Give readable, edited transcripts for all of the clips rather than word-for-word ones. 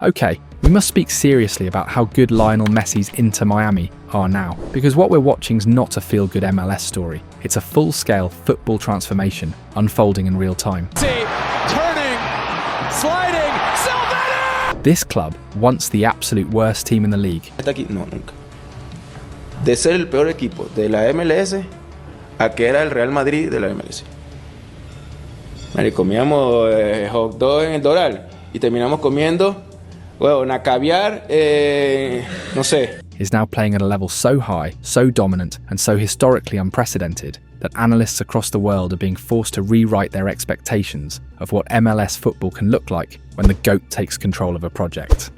Okay, we must speak seriously about how good Lionel Messi's Inter Miami are now, because what we're watching's not a feel-good MLS story. It's a full-scale football transformation unfolding in real time. Turning, sliding, Silvana! This club, once the absolute worst team in the league, No, nunca. De ser el peor equipo de la MLS a que era el Real Madrid de la MLS. Comíamos hot dog en el Doral y terminamos comiendo una caviar, no sé. is now playing at a level so high, so dominant, and so historically unprecedented that analysts across the world are being forced to rewrite their expectations of what MLS football can look like when the GOAT takes control of a project.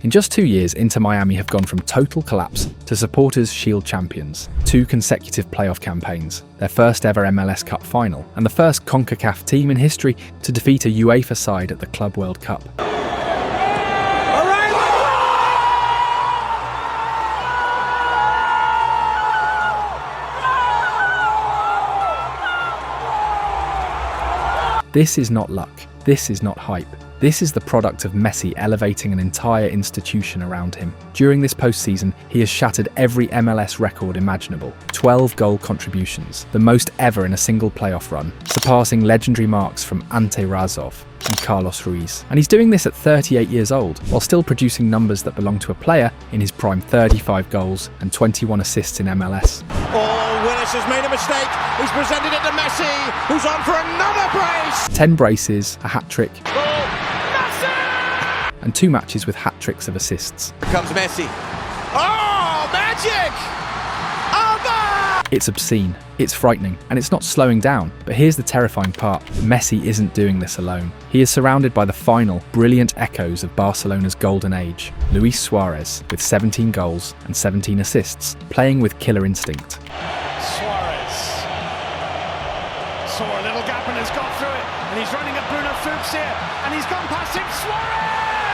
In just 2 years, Inter Miami have gone from total collapse to supporters' Shield champions, 2 consecutive playoff campaigns, their first ever MLS Cup final, and the first CONCACAF team in history to defeat a UEFA side at the Club World Cup. This is not luck. This is not hype. This is the product of Messi elevating an entire institution around him. During this postseason, he has shattered every MLS record imaginable. 12 goal contributions, the most ever in a single playoff run, surpassing legendary marks from Ante Razov and Carlos Ruiz. And he's doing this at 38 years old, while still producing numbers that belong to a player in his prime: 35 goals and 21 assists in MLS. Oh, Willis has made a mistake. He's presented it to Messi, who's on for another brace. 10 braces, a hat-trick, and 2 matches with hat-tricks of assists. Here comes Messi. Oh, magic! Alba! It's obscene, it's frightening, and it's not slowing down. But here's the terrifying part: Messi isn't doing this alone. He is surrounded by the final, brilliant echoes of Barcelona's golden age. Luis Suarez, with 17 goals and 17 assists, playing with killer instinct. Suarez saw a little gap and has got through it, and he's running at Bruno Fuchs here, and he's gone past him. Suarez!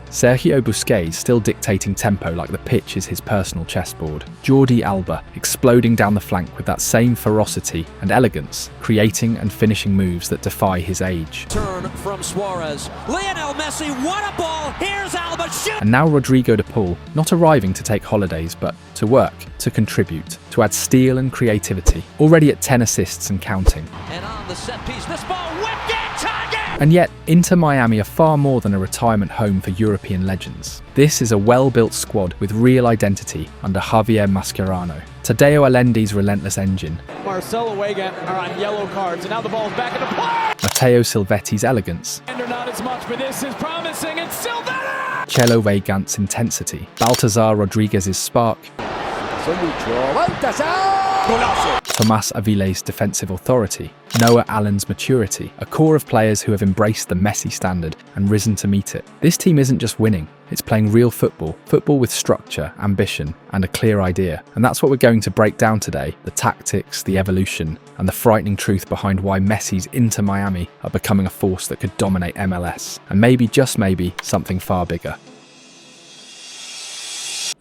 Sergio Busquets still dictating tempo like the pitch is his personal chessboard. Jordi Alba exploding down the flank with that same ferocity and elegance, creating and finishing moves that defy his age. Turn from Suarez. Lionel Messi, what a ball! Here's Alba, shoot! And now Rodrigo de Paul, not arriving to take holidays, but to work, to contribute, to add steel and creativity. Already at 10 assists and counting. And on the set piece, this ball whipped in, target! And yet, Inter Miami are far more than a retirement home for European legends. This is a well-built squad with real identity under Javier Mascherano. Tadeo Allende's relentless engine. Marcelo Vega are on yellow cards, and now the ball's back into play! Matteo Silvetti's elegance. And not as much, but this is promising. It's Silvana! Cello Vegant's intensity. Baltazar Rodriguez's spark. Tomas Avile's defensive authority, Noah Allen's maturity, a core of players who have embraced the Messi standard and risen to meet it. This team isn't just winning, it's playing real football with structure, ambition, and a clear idea. And that's what we're going to break down today: the tactics, the evolution, and the frightening truth behind why Messi's Inter Miami are becoming a force that could dominate MLS, and maybe, just maybe, something far bigger.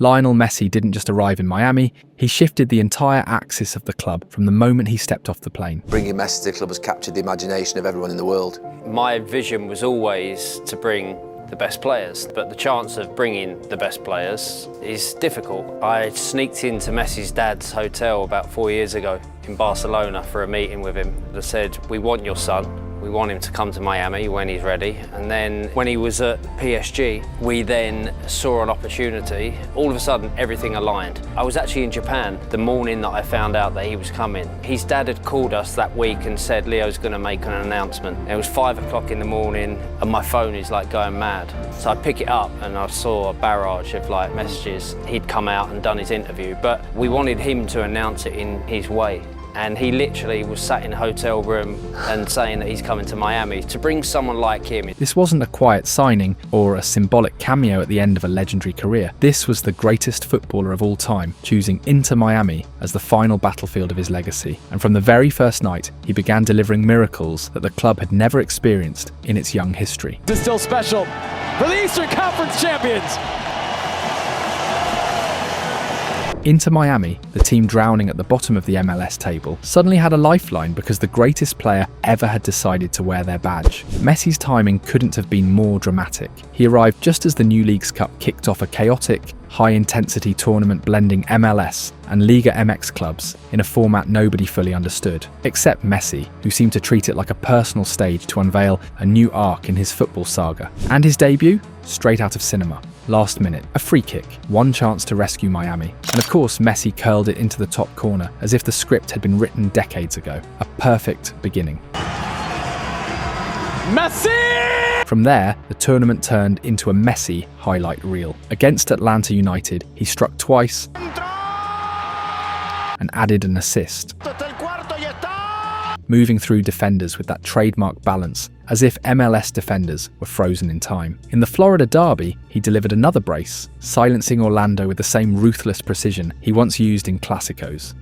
Lionel Messi didn't just arrive in Miami, he shifted the entire axis of the club from the moment he stepped off the plane. Bringing Messi to the club has captured the imagination of everyone in the world. My vision was always to bring the best players, but the chance of bringing the best players is difficult. I sneaked into Messi's dad's hotel about 4 years ago in Barcelona for a meeting with him. They said, "We want your son. We want him to come to Miami when he's ready." And then when he was at PSG, we then saw an opportunity. All of a sudden, everything aligned. I was actually in Japan the morning that I found out that he was coming. His dad had called us that week and said, "Leo's gonna make an announcement." And it was 5 o'clock in the morning and my phone is like going mad. So I pick it up and I saw a barrage of like messages. He'd come out and done his interview, but we wanted him to announce it in his way. And he literally was sat in a hotel room and saying that he's coming to Miami. To bring someone like him. This wasn't a quiet signing or a symbolic cameo at the end of a legendary career. This was the greatest footballer of all time, choosing Inter Miami as the final battlefield of his legacy. And from the very first night, he began delivering miracles that the club had never experienced in its young history. This is still special for the Eastern Conference champions. Inter Miami, the team drowning at the bottom of the MLS table, suddenly had a lifeline because the greatest player ever had decided to wear their badge. Messi's timing couldn't have been more dramatic. He arrived just as the new Leagues Cup kicked off a chaotic, high-intensity tournament blending MLS and Liga MX clubs in a format nobody fully understood, except Messi, who seemed to treat it like a personal stage to unveil a new arc in his football saga. And his debut? Straight out of cinema. Last minute, a free kick, one chance to rescue Miami. And of course, Messi curled it into the top corner as if the script had been written decades ago. A perfect beginning. Messi! From there, the tournament turned into a Messi highlight reel. Against Atlanta United, he struck twice and added an assist, moving through defenders with that trademark balance, as if MLS defenders were frozen in time. In the Florida derby, he delivered another brace, silencing Orlando with the same ruthless precision he once used in Clásicos.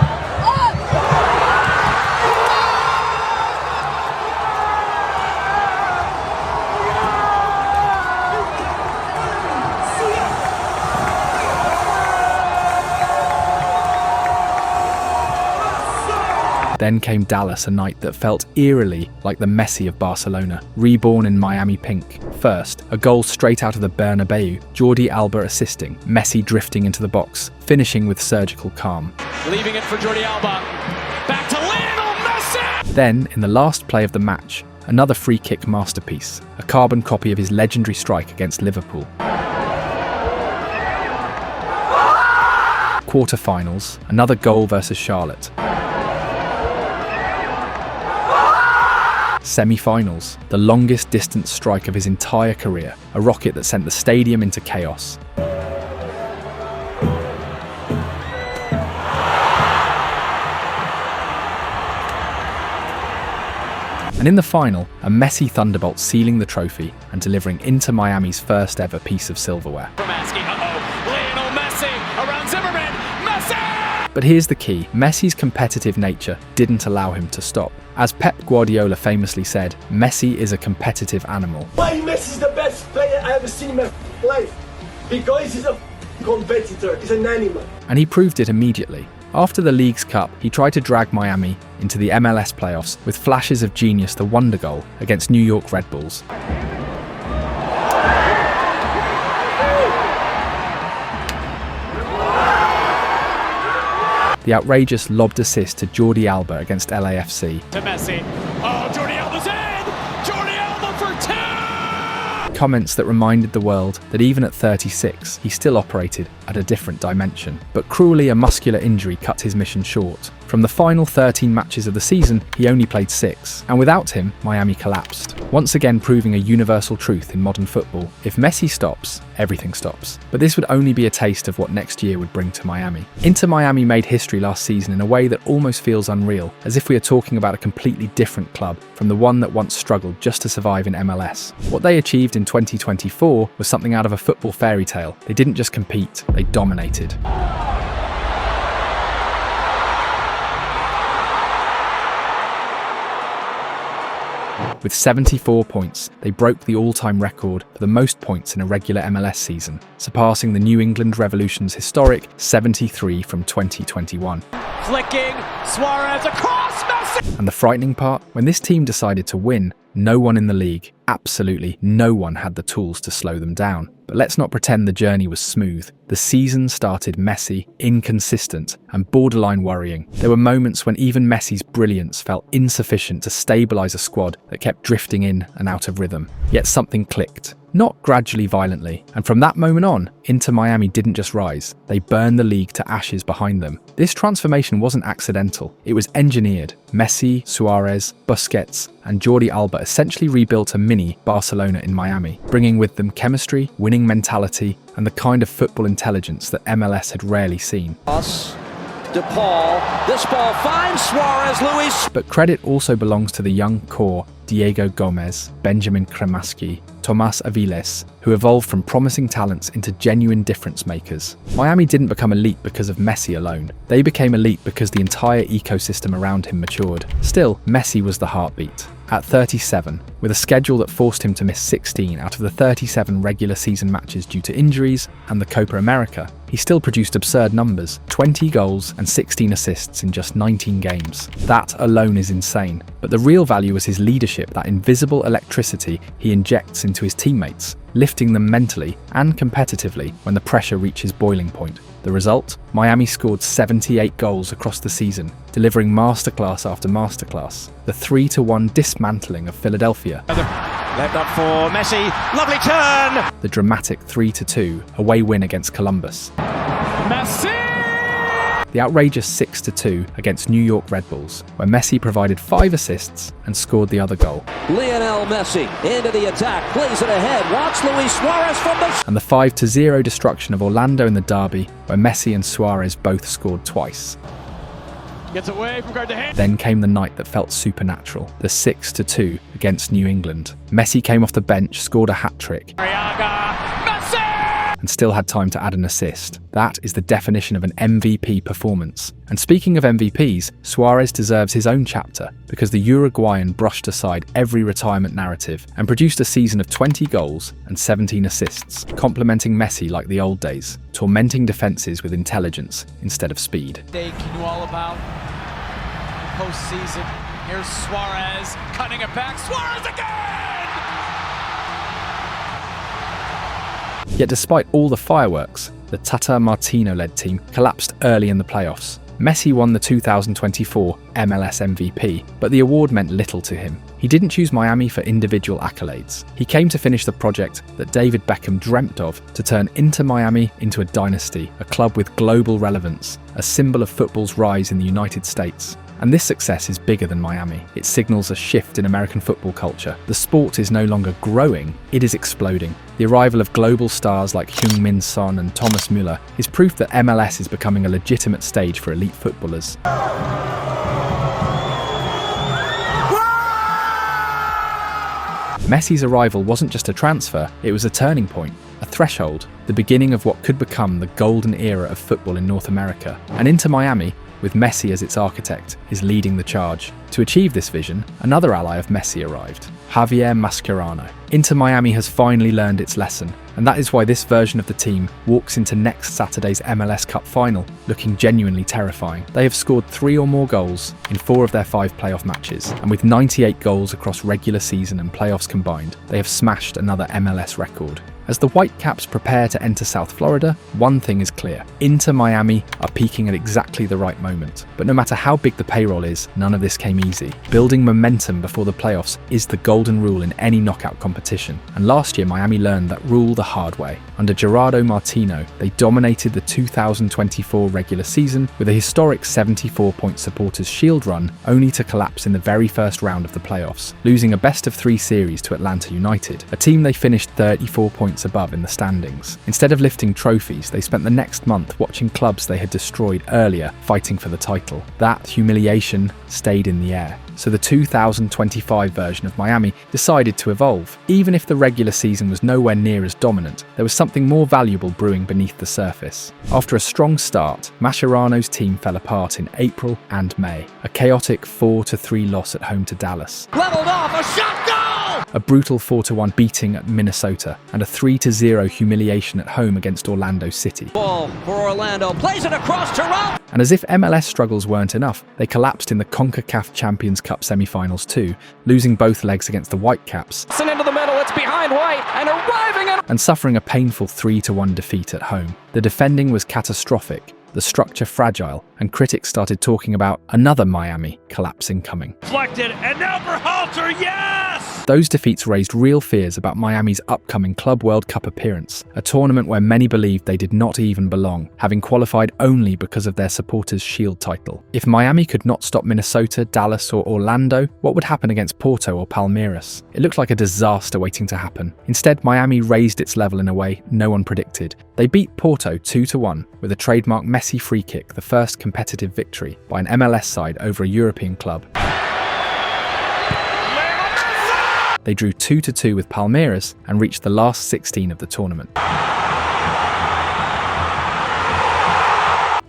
Then came Dallas, a night that felt eerily like the Messi of Barcelona, reborn in Miami pink. First, a goal straight out of the Bernabeu, Jordi Alba assisting, Messi drifting into the box, finishing with surgical calm. Leaving it for Jordi Alba. Back to Lionel Messi! Then, in the last play of the match, another free kick masterpiece, a carbon copy of his legendary strike against Liverpool. Quarter-finals, another goal versus Charlotte. Semi-finals, the longest distance strike of his entire career, a rocket that sent the stadium into chaos. And in the final, a Messi thunderbolt sealing the trophy and delivering Inter Miami's first ever piece of silverware. Lionel Messi around Zimmerman. Messi! But here's the key, Messi's competitive nature didn't allow him to stop. As Pep Guardiola famously said, Messi is a competitive animal. Why Messi is the best player I ever seen in my life? Because he's a competitor, he's an animal. And he proved it immediately. After the Leagues Cup, he tried to drag Miami into the MLS playoffs with flashes of genius, the wonder goal against New York Red Bulls. The outrageous lobbed assist to Jordi Alba against LAFC. To Messi. Oh, Jordi Alba's in! Jordi Alba for two! Comments that reminded the world that even at 36, he still operated at a different dimension. But cruelly, a muscular injury cut his mission short. From the final 13 matches of the season, he only played 6. And without him, Miami collapsed. Once again proving a universal truth in modern football. If Messi stops, everything stops. But this would only be a taste of what next year would bring to Miami. Inter Miami made history last season in a way that almost feels unreal, as if we are talking about a completely different club from the one that once struggled just to survive in MLS. What they achieved in 2024 was something out of a football fairy tale. They didn't just compete, they dominated. With 74 points, they broke the all-time record for the most points in a regular MLS season, surpassing the New England Revolution's historic 73 from 2021. Flicking, Suarez across, Messi! And the frightening part, when this team decided to win, no one in the league, absolutely no one, had the tools to slow them down. But let's not pretend the journey was smooth. The season started messy, inconsistent, and borderline worrying. There were moments when even Messi's brilliance felt insufficient to stabilise a squad that kept drifting in and out of rhythm. Yet something clicked. Not gradually, violently. And from that moment on, Inter Miami didn't just rise, they burned the league to ashes behind them. This transformation wasn't accidental, it was engineered. Messi, Suarez, Busquets, and Jordi Alba essentially rebuilt a mini Barcelona in Miami, bringing with them chemistry, winning mentality, and the kind of football intelligence that MLS had rarely seen. DePaul, this ball finds Suarez, Luis. But credit also belongs to the young core, Diego Gomez, Benjamin Kremaski, Tomas Aviles, who evolved from promising talents into genuine difference makers. Miami didn't become elite because of Messi alone. They became elite because the entire ecosystem around him matured. Still, Messi was the heartbeat. At 37, with a schedule that forced him to miss 16 out of the 37 regular season matches due to injuries and the Copa America, he still produced absurd numbers: 20 goals and 16 assists in just 19 games. That alone is insane, but the real value was his leadership, that invisible electricity he injects into his teammates, lifting them mentally and competitively when the pressure reaches boiling point. The result? Miami scored 78 goals across the season, delivering masterclass after masterclass. The 3-1 dismantling of Philadelphia. Left up for Messi, lovely turn! The dramatic 3-2 away win against Columbus. Messi! The outrageous 6-2 against New York Red Bulls, where Messi provided 5 assists and scored the other goal. Lionel Messi into the attack, plays it ahead, wants Luis Suarez from the... And the 5-0 destruction of Orlando in the derby, where Messi and Suarez both scored twice. Gets away from Cartagena. Then came the night that felt supernatural, the 6-2 against New England. Messi came off the bench, scored a hat-trick, and still had time to add an assist. That is the definition of an MVP performance. And speaking of MVPs, Suarez deserves his own chapter, because the Uruguayan brushed aside every retirement narrative and produced a season of 20 goals and 17 assists, complementing Messi like the old days, tormenting defences with intelligence instead of speed. They knew all about the postseason. Here's Suarez cutting it back. Suarez again! Yet despite all the fireworks, the Tata Martino-led team collapsed early in the playoffs. Messi won the 2024 MLS MVP, but the award meant little to him. He didn't choose Miami for individual accolades. He came to finish the project that David Beckham dreamt of, to turn Inter Miami into a dynasty, a club with global relevance, a symbol of football's rise in the United States. And this success is bigger than Miami. It signals a shift in American football culture. The sport is no longer growing, it is exploding. The arrival of global stars like Heung-min Son and Thomas Müller is proof that MLS is becoming a legitimate stage for elite footballers. Messi's arrival wasn't just a transfer, it was a turning point, a threshold, the beginning of what could become the golden era of football in North America. And Inter Miami, with Messi as its architect, is leading the charge. To achieve this vision, another ally of Messi arrived, Javier Mascherano. Inter Miami has finally learned its lesson, and that is why this version of the team walks into next Saturday's MLS Cup final looking genuinely terrifying. They have scored 3 or more goals in 4 of their 5 playoff matches, and with 98 goals across regular season and playoffs combined, they have smashed another MLS record. As the Whitecaps prepare to enter South Florida, one thing is clear: Inter Miami are peaking at exactly the right moment. But no matter how big the payroll is, none of this came easy. Building momentum before the playoffs is the golden rule in any knockout competition, and last year Miami learned that rule the hard way. Under Gerardo Martino, they dominated the 2024 regular season with a historic 74-point Supporters' Shield run, only to collapse in the very first round of the playoffs, losing a best-of-3 series to Atlanta United, a team they finished 34 points above in the standings. Instead of lifting trophies, they spent the next month watching clubs they had destroyed earlier fighting for the title. That humiliation stayed in the air. So the 2025 version of Miami decided to evolve. Even if the regular season was nowhere near as dominant, there was something more valuable brewing beneath the surface. After a strong start, Mascherano's team fell apart in April and May. A chaotic 4-3 loss at home to Dallas. Leveled off, a shot, goal! A brutal 4-1 beating at Minnesota, and a 3-0 humiliation at home against Orlando City. Ball for Orlando, plays it across Toronto! And as if MLS struggles weren't enough, they collapsed in the CONCACAF Champions Cup semi-finals too, losing both legs against the Whitecaps. Into the middle, it's behind White, and arriving in... And suffering a painful 3-1 defeat at home. The defending was catastrophic, the structure fragile, and critics started talking about another Miami collapsing coming. Deflected, and now for Halter, yes! Those defeats raised real fears about Miami's upcoming Club World Cup appearance, a tournament where many believed they did not even belong, having qualified only because of their Supporters' Shield title. If Miami could not stop Minnesota, Dallas, or Orlando, what would happen against Porto or Palmeiras? It looked like a disaster waiting to happen. Instead, Miami raised its level in a way no one predicted. They beat Porto 2-1 with a trademark Messi free kick, the first competitive victory by an MLS side over a European club. They drew 2-2 with Palmeiras and reached the last 16 of the tournament.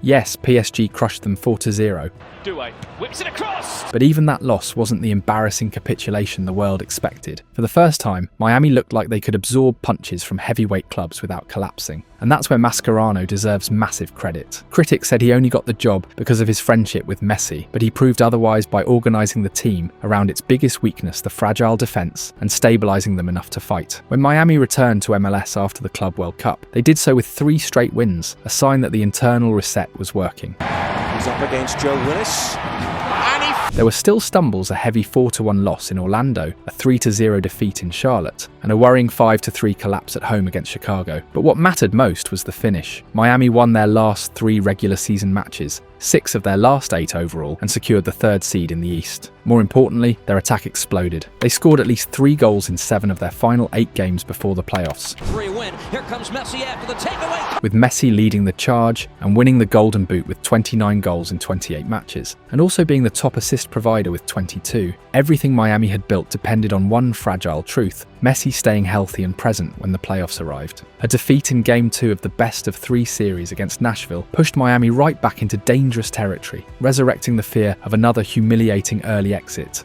Yes, PSG crushed them 4-0. Whips it across. But even that loss wasn't the embarrassing capitulation the world expected. For the first time, Miami looked like they could absorb punches from heavyweight clubs without collapsing. And that's where Mascherano deserves massive credit. Critics said he only got the job because of his friendship with Messi, but he proved otherwise by organising the team around its biggest weakness, the fragile defence, and stabilising them enough to fight. When Miami returned to MLS after the Club World Cup, they did so with 3 straight wins, a sign that the internal reset was working. He's up against Joe Willis. There were still stumbles, a heavy 4-1 loss in Orlando, a 3-0 defeat in Charlotte, and a worrying 5-3 collapse at home against Chicago. But what mattered most was the finish. Miami won their last 3 regular season matches, 6 of their last 8 overall, and secured the 3rd seed in the East. More importantly, their attack exploded. They scored at least 3 goals in 7 of their final 8 games before the playoffs. 3 win. Here comes Messi after the takeaway. With Messi leading the charge and winning the Golden Boot with 29 goals in 28 matches, and also being the top assist provider with 22, everything Miami had built depended on one fragile truth: Messi staying healthy and present when the playoffs arrived. A defeat in Game 2 of the best of 3 series against Nashville pushed Miami right back into dangerous territory, resurrecting the fear of another humiliating early exit.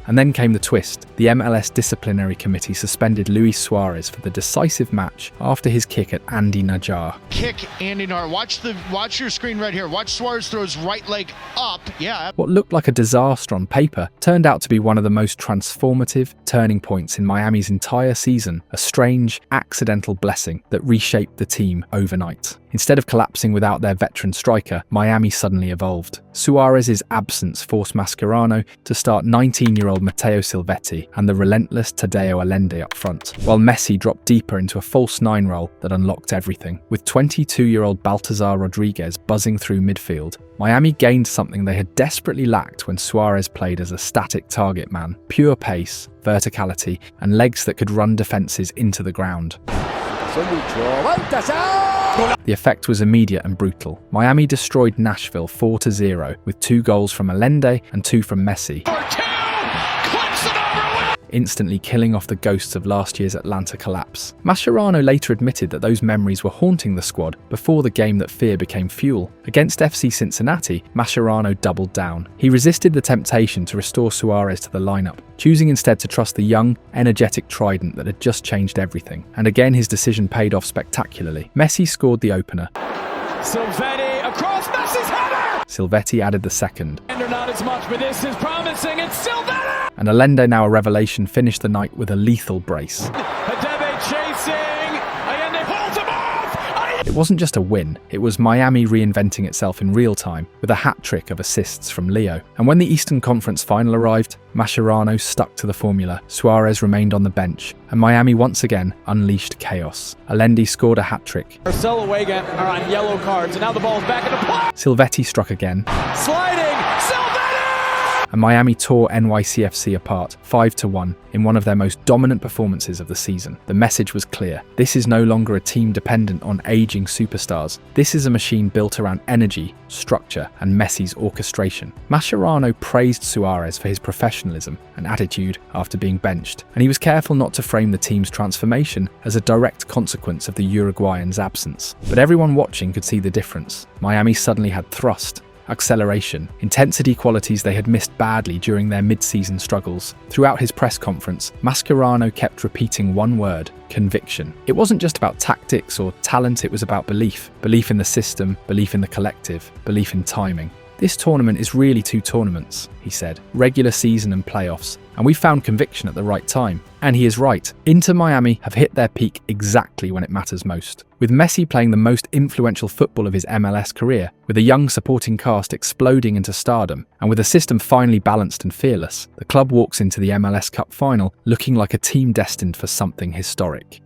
And then came the twist. The MLS Disciplinary Committee suspended Luis Suarez for the decisive match after his kick at Andy Najjar. Kick Andy Najjar. Watch your screen right here. Watch Suarez throw his right leg up. Yeah. What looked like a disaster on paper turned out to be one of the most transformative turning points in Miami's entire season, a strange, accidental blessing that reshaped the team overnight. Instead of collapsing without their veteran striker, Miami suddenly evolved. Suarez's absence forced Mascherano to start 19-year-old Matteo Silvetti and the relentless Tadeo Allende up front, while Messi dropped deeper into a false 9 role that unlocked everything. With 22-year-old Baltazar Rodriguez buzzing through midfield, Miami gained something they had desperately lacked when Suarez played as a static target man: pure pace, verticality, and legs that could run defences into the ground. The effect was immediate and brutal. Miami destroyed Nashville 4-0 with 2 goals from Allende and 2 from Messi, instantly killing off the ghosts of last year's Atlanta collapse. Mascherano later admitted that those memories were haunting the squad before the game that fear became fuel. Against FC Cincinnati, Mascherano doubled down. He resisted the temptation to restore Suarez to the lineup, choosing instead to trust the young, energetic trident that had just changed everything. And again, his decision paid off spectacularly. Messi scored the opener. Silvetti across Messi's header. Silvetti added the second. Not as much, but this is promising. It's Silvetti. And Allende, now a revelation, finished the night with a lethal brace. Adebe chasing. Allende pulls him off. It wasn't just a win, it was Miami reinventing itself in real time, with a hat-trick of assists from Leo. And when the Eastern Conference final arrived, Mascherano stuck to the formula, Suarez remained on the bench, and Miami once again unleashed chaos. Allende scored a hat-trick. Marcelo Wega are on yellow cards, and now the ball's back into play. Silvetti struck again. Sliding. And Miami tore NYCFC apart 5-1 in one of their most dominant performances of the season. The message was clear. This is no longer a team dependent on aging superstars. This is a machine built around energy, structure, and Messi's orchestration. Mascherano praised Suarez for his professionalism and attitude after being benched, and he was careful not to frame the team's transformation as a direct consequence of the Uruguayan's absence. But everyone watching could see the difference. Miami suddenly had thrust, acceleration, intensity, qualities they had missed badly during their mid-season struggles. Throughout his press conference, Mascherano kept repeating one word: conviction. It wasn't just about tactics or talent, it was about belief. Belief in the system, belief in the collective, belief in timing. This tournament is really 2 tournaments, he said, regular season and playoffs, and we found conviction at the right time. And he is right. Inter Miami have hit their peak exactly when it matters most. With Messi playing the most influential football of his MLS career, with a young supporting cast exploding into stardom, and with a system finally balanced and fearless, the club walks into the MLS Cup final looking like a team destined for something historic.